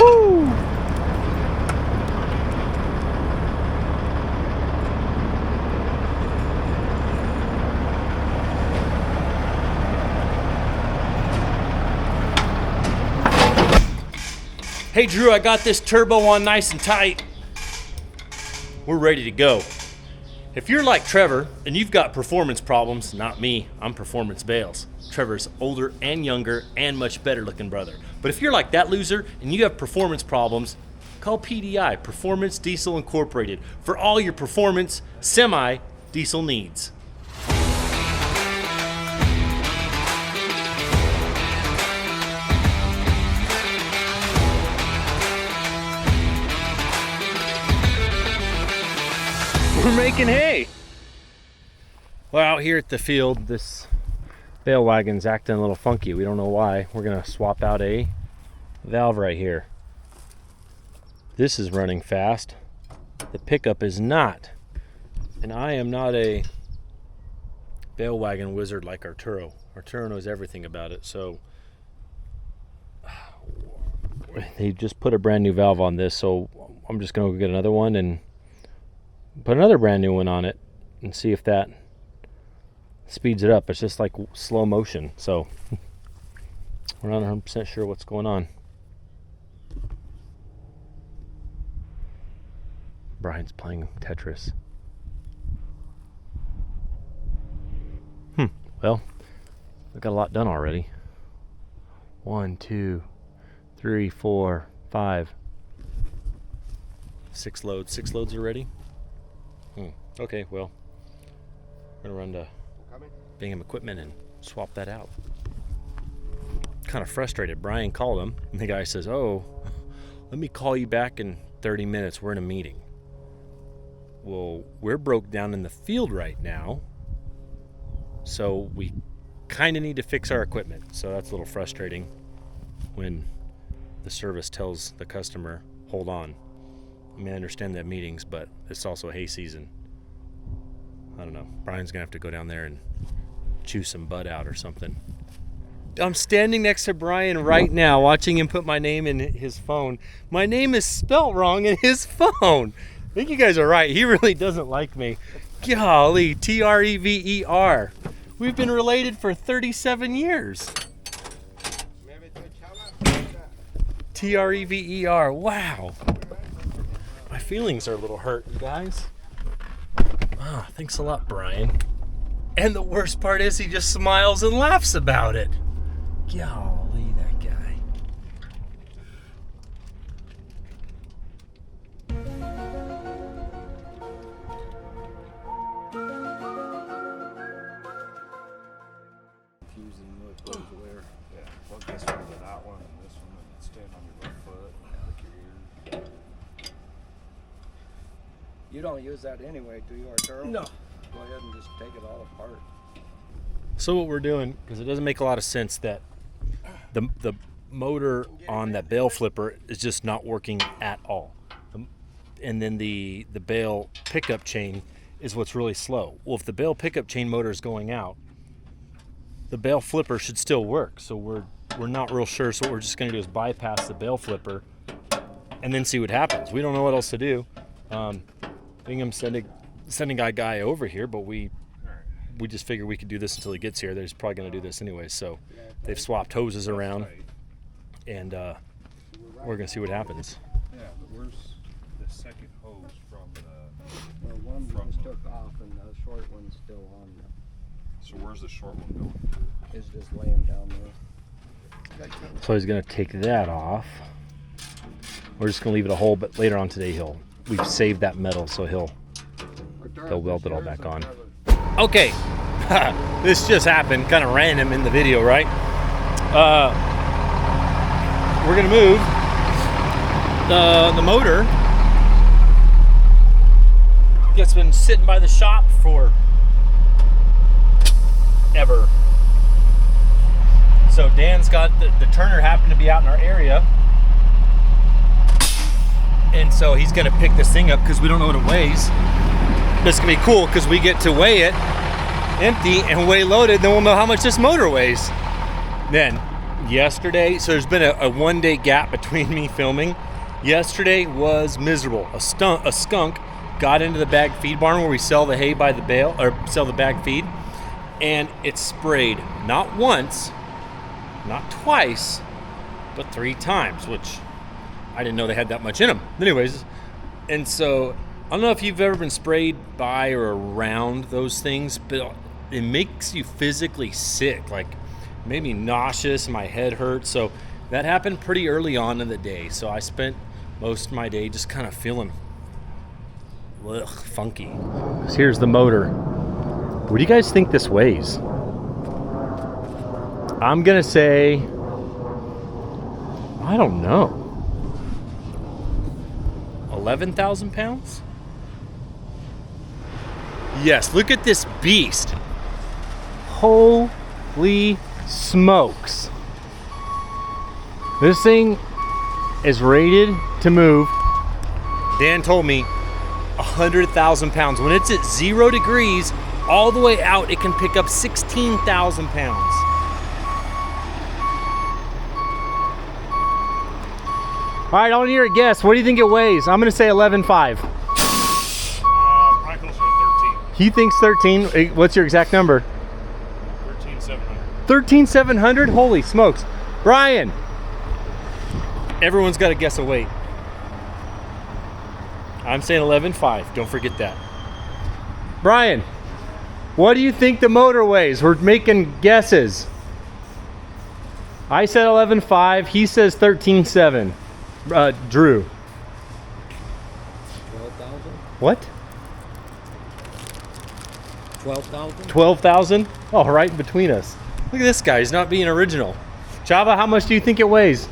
Woo! Hey Drew, I got this turbo on nice and tight. We're ready to go. If you're like Trevor and you've got performance problems, not me, I'm Performance Bales. Trevor's older and younger and much better looking brother. But if you're like that loser and you have performance problems, call PDI, Performance Diesel Incorporated, for all your performance semi-diesel needs. We're making hay. Well, out here at the field, this Bale wagon's acting a little funky. We don't know why. We're gonna swap out a valve right here. This is running fast. The pickup is not. And I am not a Bale wagon wizard like Arturo. Arturo knows everything about it. So they just put a brand new valve on this, so I'm just gonna go get another one and put another brand new one on it and see if that speeds it up. It's just like slow motion, so we're not 100% sure what's going on. Brian's playing Tetris. Well, I got a lot done already. 1, 2, 3, 4, 5. 6 loads. 6 loads already? Okay, well, we're gonna run to Bingham Equipment and swap that out. Kind of frustrated. Brian called him, and the guy says, "Oh, let me call you back in 30 minutes. We're in a meeting." Well, we're broke down in the field right now, so we kind of need to fix our equipment. So that's a little frustrating when the service tells the customer, "Hold on." I mean, I understand that meetings, but it's also hay season. I don't know. Brian's gonna have to go down there and chew some bud out or something. I'm standing next to Brian right now, watching him put my name in his phone. My name is spelt wrong in his phone. I think you guys are right. He really doesn't like me. Golly, Trever. We've been related for 37 years. Trever. Wow. My feelings are a little hurt, you guys. Ah, thanks a lot, Brian. And the worst part is he just smiles and laughs about it. Golly, that guy. Confusing what goes where. Yeah, plug this one to that one and this one and stand on your left foot and lick your ear. You don't use that anyway, do you, Arturo? No. Go ahead and just take it all apart. So what we're doing, because it doesn't make a lot of sense that the motor on that Bale flipper is just not working at all. And then the Bale pickup chain is what's really slow. Well, if the Bale pickup chain motor is going out, the Bale flipper should still work. So we're not real sure. So what we're just going to do is bypass the Bale flipper and then see what happens. We don't know what else to do. Bingham sending a guy over here, but we just figured we could do this until he gets here. They're probably going to do this anyway, so they've swapped hoses around, and we're going to see what happens. Yeah, but where's the second hose from the... Well, one just took off and the short one's still on. So where's the short one going? It's just laying down there. So he's going to take that off. We're just going to leave it a hole, but later on today we've saved that metal, so he'll weld it all back on. Okay, this just happened, kind of random in the video, right? We're gonna move the motor. It's been sitting by the shop for ever. So Dan's got the turner happened to be out in our area, and so he's gonna pick this thing up because we don't know what it weighs. This can be cool because we get to weigh it empty and weigh loaded, then we'll know how much this motor weighs. Then yesterday, so there's been a 1 day gap between me filming. Yesterday was miserable. A skunk got into the bag feed barn where we sell the hay by the bale, or sell the bag feed, and it sprayed not once, not twice, but 3 times, which I didn't know they had that much in them. Anyways, and so I don't know if you've ever been sprayed by or around those things, but it makes you physically sick, like made me nauseous, my head hurt. So that happened pretty early on in the day. So I spent most of my day just kind of feeling funky. So here's the motor. What do you guys think this weighs? I'm gonna say, I don't know, 11,000 pounds? Yes, look at this beast. Holy smokes. This thing is rated to move, Dan told me, 100,000 pounds. When it's at 0 degrees, all the way out, it can pick up 16,000 pounds. All right, I want to hear a guess. What do you think it weighs? I'm going to say 11.5. Probably closer to 13. He thinks 13. What's your exact number? 13,700. 13,700? Holy smokes. Brian. Everyone's got to guess a weight. I'm saying 11.5. Don't forget that. Brian, what do you think the motor weighs? We're making guesses. I said 11.5. He says 13.7. Drew. 12,000? What? 12,000? 12,000? Oh, right in between us. Look at this guy. He's not being original. Chava, how much do you think it weighs?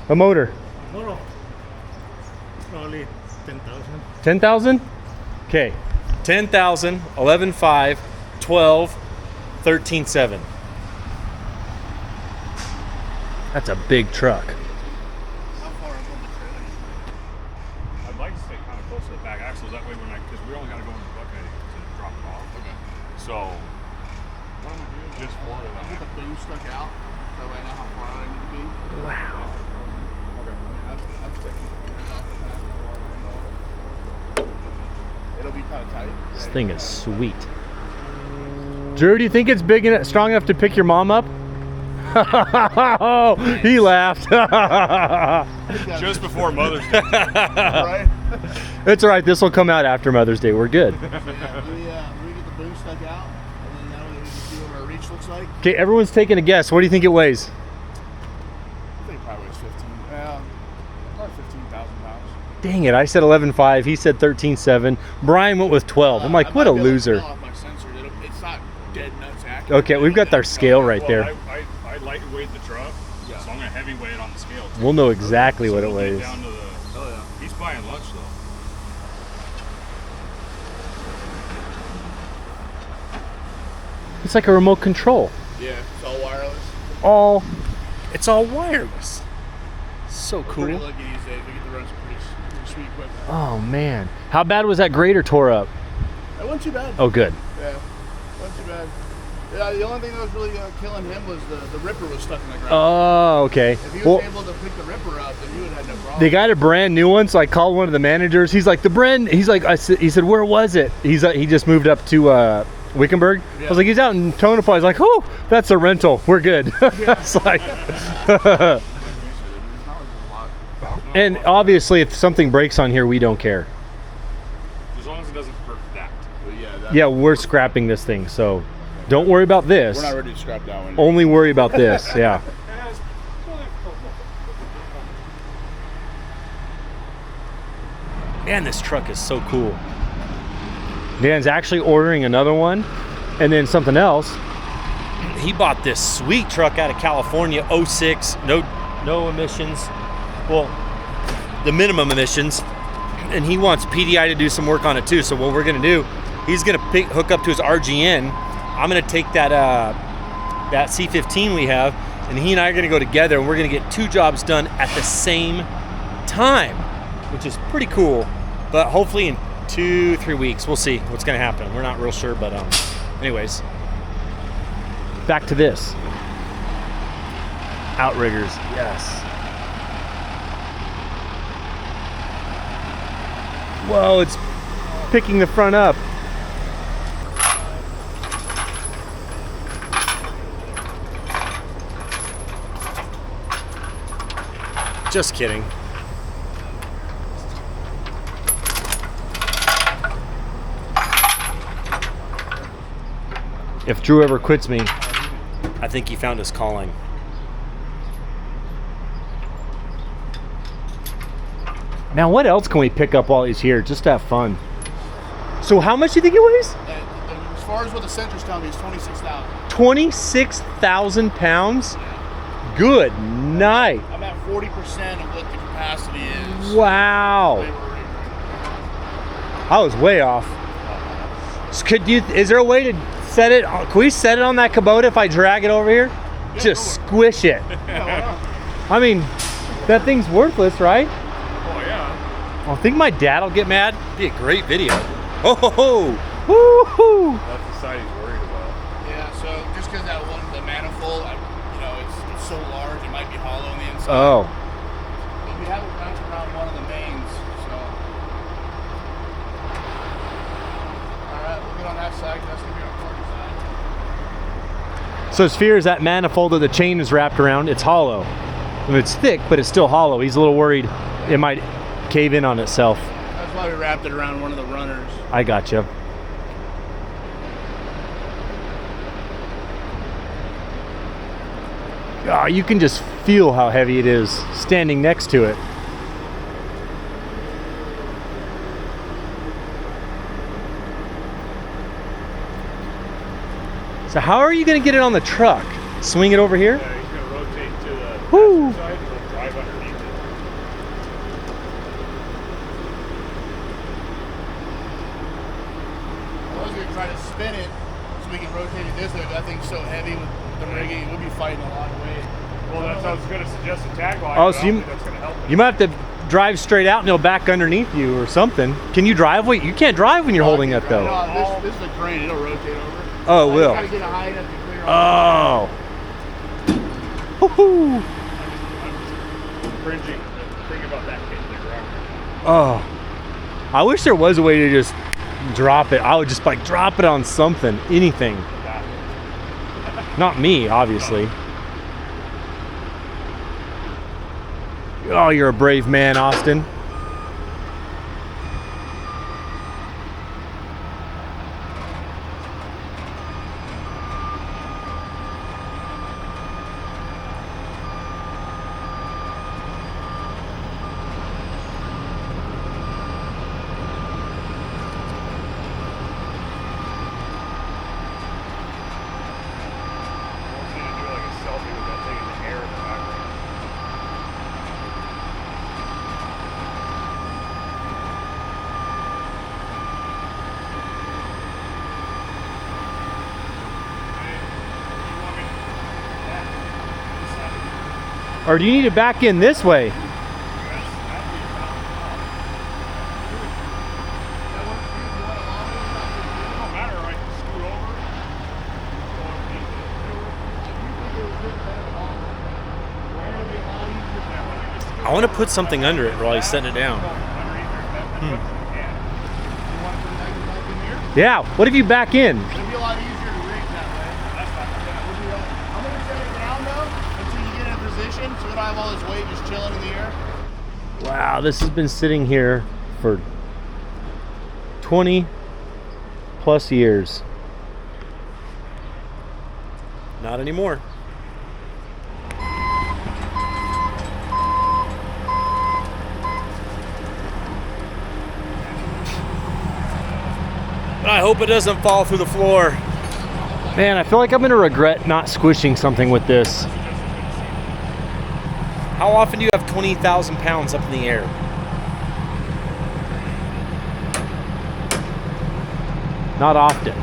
A motor. Motor. Probably 10,000. 10,000? Okay. 10,000, 11.5, 12, 13.7. That's a big truck. How far up on the trailer? I'd like to stay kind of close to the back axles. That way, because we only got to go in the bucket to drop it off. Okay. So, what am I doing? Just for it. I'll get the boom stuck out. That way I know how far I need to be. Wow. Okay. That's tricky. It'll be kind of tight. This thing is sweet. Drew, do you think it's big enough, strong enough to pick your mom up? Oh, he laughed. Just before Mother's Day. Right? It's all right. This will come out after Mother's Day. We're good. Yeah, let me get the boom stuck out, and then that way we can see what our reach looks like. Okay, everyone's taking a guess. What do you think it weighs? I think it probably weighs 15. Probably 15,000 pounds. Dang it, I said 11.5. He said 13.7. Brian went with 12. I'm like, what a loser. It's not dead nuts accurate. Okay, we've got our scale right there. I lightweight the truck, so I'm going to heavyweight it on the scale. Too. We'll know exactly what it we'll get weighs. down to the, he's buying lunch though. It's like a remote control. Yeah, it's all wireless. It's all wireless. So We're pretty cool. lucky these days. We get to run some pretty sweet equipment. Oh man. How bad was that grader tore up? That wasn't too bad. Oh good. Yeah, wasn't too bad. Yeah, the only thing that was really killing him was the ripper was stuck in the ground. Oh, okay. If he was Well, able to pick the ripper up, then he would have had no problem. they got a brand new one, so I called one of the managers. He's like, he said, where was it? He's like, he just moved up to Wickenburg. I was like, he's out in Tonopah. He's like, oh, that's a rental. We're good. It's like, and obviously, if something breaks on here, we don't care. As long as it doesn't hurt that. Yeah, we're scrapping this thing, so don't worry about this. We're not ready to scrap that one. Only worry about this. Yeah. Man, this truck is so cool. Dan's actually ordering another one, and then something else. He bought this sweet truck out of California, 06, no emissions. Well, the minimum emissions, and he wants PDI to do some work on it too. So what we're gonna do, he's gonna hook up to his RGN. I'm gonna take that that C15 we have, and he and I are gonna go together, and we're gonna get 2 jobs done at the same time, which is pretty cool. But hopefully in 2-3 weeks, we'll see what's gonna happen. We're not real sure, but anyways, back to this. Outriggers, yes. Whoa, it's picking the front up. Just kidding. If Drew ever quits me, I think he found his calling. Now, what else can we pick up while he's here? Just to have fun. So how much do you think it weighs? As far as what the sensors tell me, it's 26,000. 26,000 pounds? Good night. I'm at 40% of what the capacity is. Wow. I was way off. Is there a way to set it? Can we set it on that Kubota if I drag it over here? Yeah, just squish it. I mean, that thing's worthless, right? Oh yeah. I think my dad will get mad. Be a great video. Oh ho ho! Woo-hoo! That's the side he's worried about. Yeah, so just because that one, the manifold, it's so large, it might be hollow on the inside. Oh. But we have it wrapped around one of the mains, so. Alright, we'll get on that side, 'cause that's going to be our corner side. So his fear is that manifold that the chain is wrapped around, it's hollow. I mean, it's thick, but it's still hollow. He's a little worried it might cave in on itself. That's why we wrapped it around one of the runners. I gotcha. Oh, you can just feel how heavy it is standing next to it. So how are you going to get it on the truck? Swing it over here? Yeah, he's going to rotate to the Woo. passenger side and he'll drive underneath it. I was going to try to spin it so we can rotate it this way, but that thing's so heavy with the rigging, we'll be fighting a lot of weight. Well, that's how I was going to suggest a tagline. Oh, but so I don't think that's going to help you might have to drive straight out and it'll back underneath you or something. Can you drive? Wait, you can't drive when you're holding that though. No, this is a crane, it'll rotate over. Oh, it will. You gotta get it high enough to clear Oh. Woohoo. I'm cringing thinking about that hitting the ground. Oh. I wish there was a way to just drop it. I would just like drop it on something, anything. Not me, obviously. Oh, you're a brave man, Austin. Or do you need to back in this way? I want to put something under it while he's setting it down. Yeah, what if you back in? It'll be a lot easier to rig that way. I'm going to set it down though until you get in position so we don't have all this weight just chilling in the air. Wow, this has been sitting here for 20 plus years. Not anymore. I hope it doesn't fall through the floor. Man, I feel like I'm gonna regret not squishing something with this. How often do you have 20,000 pounds up in the air? Not often.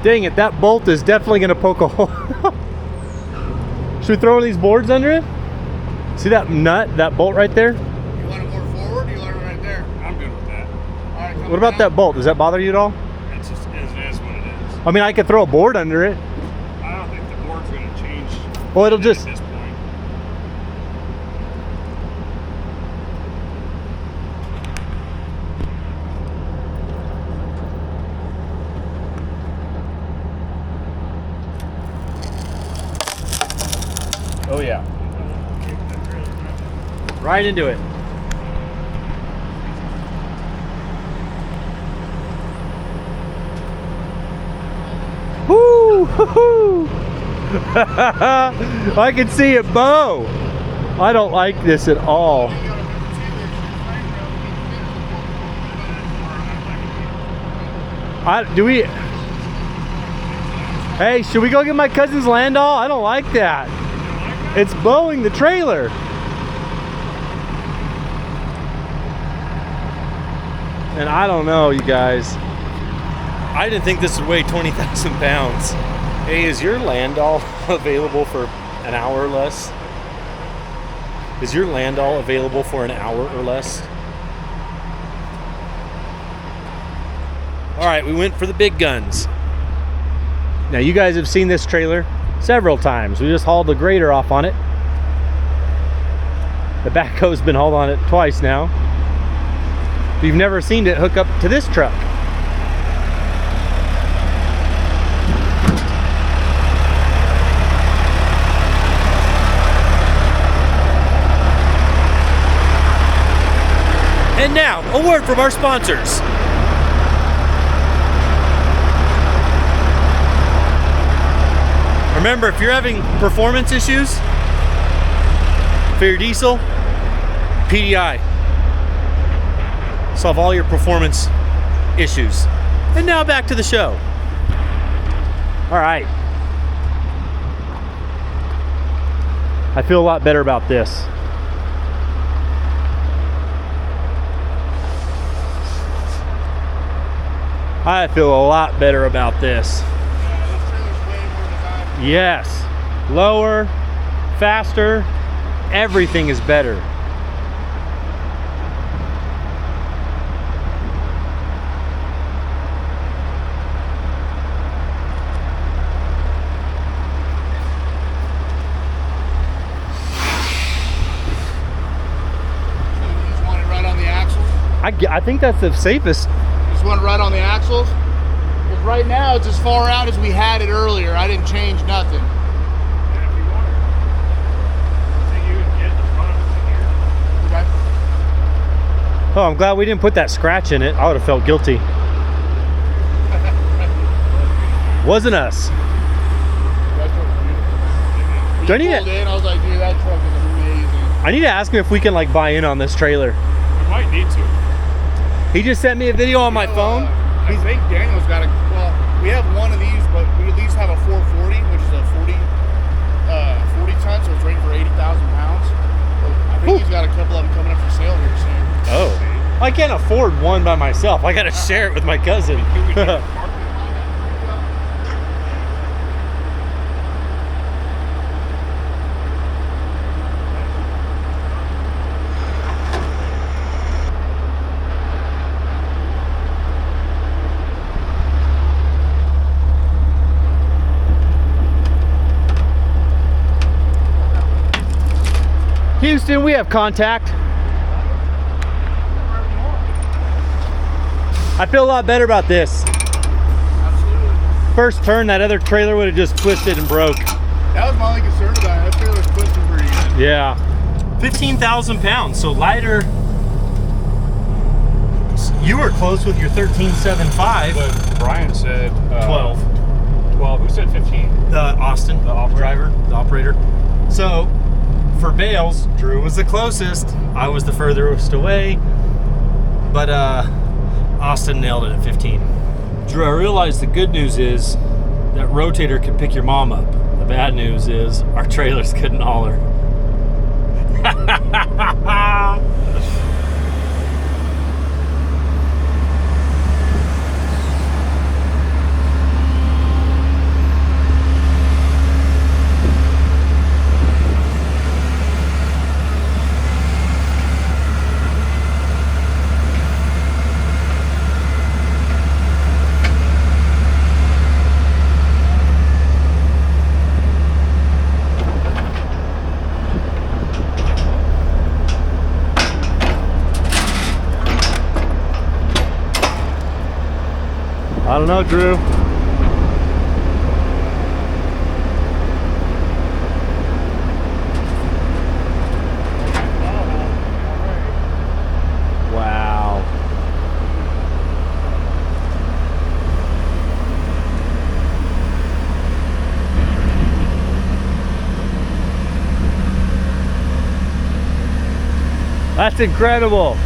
Dang it, that bolt is definitely gonna poke a hole. Should we throw one of these boards under it? See that nut, that bolt right there? You want it more forward or you want it right there? I'm good with that. Alright, come What about that bolt? Does that bother you at all? It's just, it is what it is. I mean, I could throw a board under it. I don't think the board's going to change. Well, it'll just. At this point. Oh yeah. Right into it. Woo! Hoo-hoo! I can see it bow. I don't like this at all. Do we? Hey, should we go get my cousin's Landau? I don't like that. It's bowing the trailer. And I don't know, you guys. I didn't think this would weigh 20,000 pounds. Hey, is your Landau available for an hour or less? Is your Landau available for an hour or less? All right, we went for the big guns. Now, you guys have seen this trailer several times. We just hauled the grader off on it. The backhoe's been hauled on it twice now. We've never seen it hook up to this truck. And now, a word from our sponsors. Remember, if you're having performance issues for your diesel, PDI. Solve all your performance issues. And now back to the show. All right. I feel a lot better about this. I feel a lot better about this. Yes. Lower, faster, everything is better. I think that's the safest. Just want it right on the axles. Because right now it's as far out as we had it earlier. I didn't change nothing. Yeah, if you want to, so you would get the front of it here. Okay. Oh, I'm glad we didn't put that scratch in it. I would have felt guilty. Wasn't us. Do I need to? I was like, dude, that truck is amazing. I need to ask him if we can like buy in on this trailer. We might need to. He just sent me a video on my phone. I think Daniel's got a. Well, we have one of these, but we at least have a 440, which is a 40 ton, so it's rated for 80,000 pounds. I think he's got a couple of them coming up for sale here soon. Oh, I can't afford one by myself. I gotta share it with my cousin. Houston, we have contact. I feel a lot better about this. Absolutely. First turn, that other trailer would have just twisted and broke. That was my only concern about it. That trailer's twisting pretty good. Yeah. 15,000 pounds, so lighter. You were close with your 13.75. But Brian said 12. 12. Who said 15? Austin, the driver, the operator. So, for Bales, Drew was the closest. I was the furthest away. But Austin nailed it at 15. Drew, I realized the good news is that rotator can pick your mom up. The bad news is our trailers couldn't haul her. I don't know, Drew. Wow. That's incredible.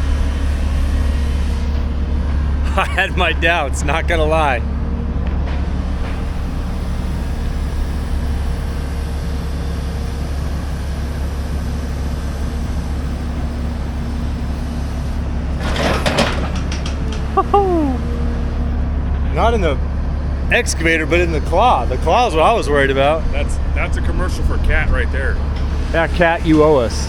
I had my doubts, not gonna lie. Not in the excavator, but in the claw. The claw is what I was worried about. That's a commercial for Cat right there. Yeah, Cat, you owe us.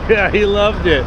Yeah, he loved it.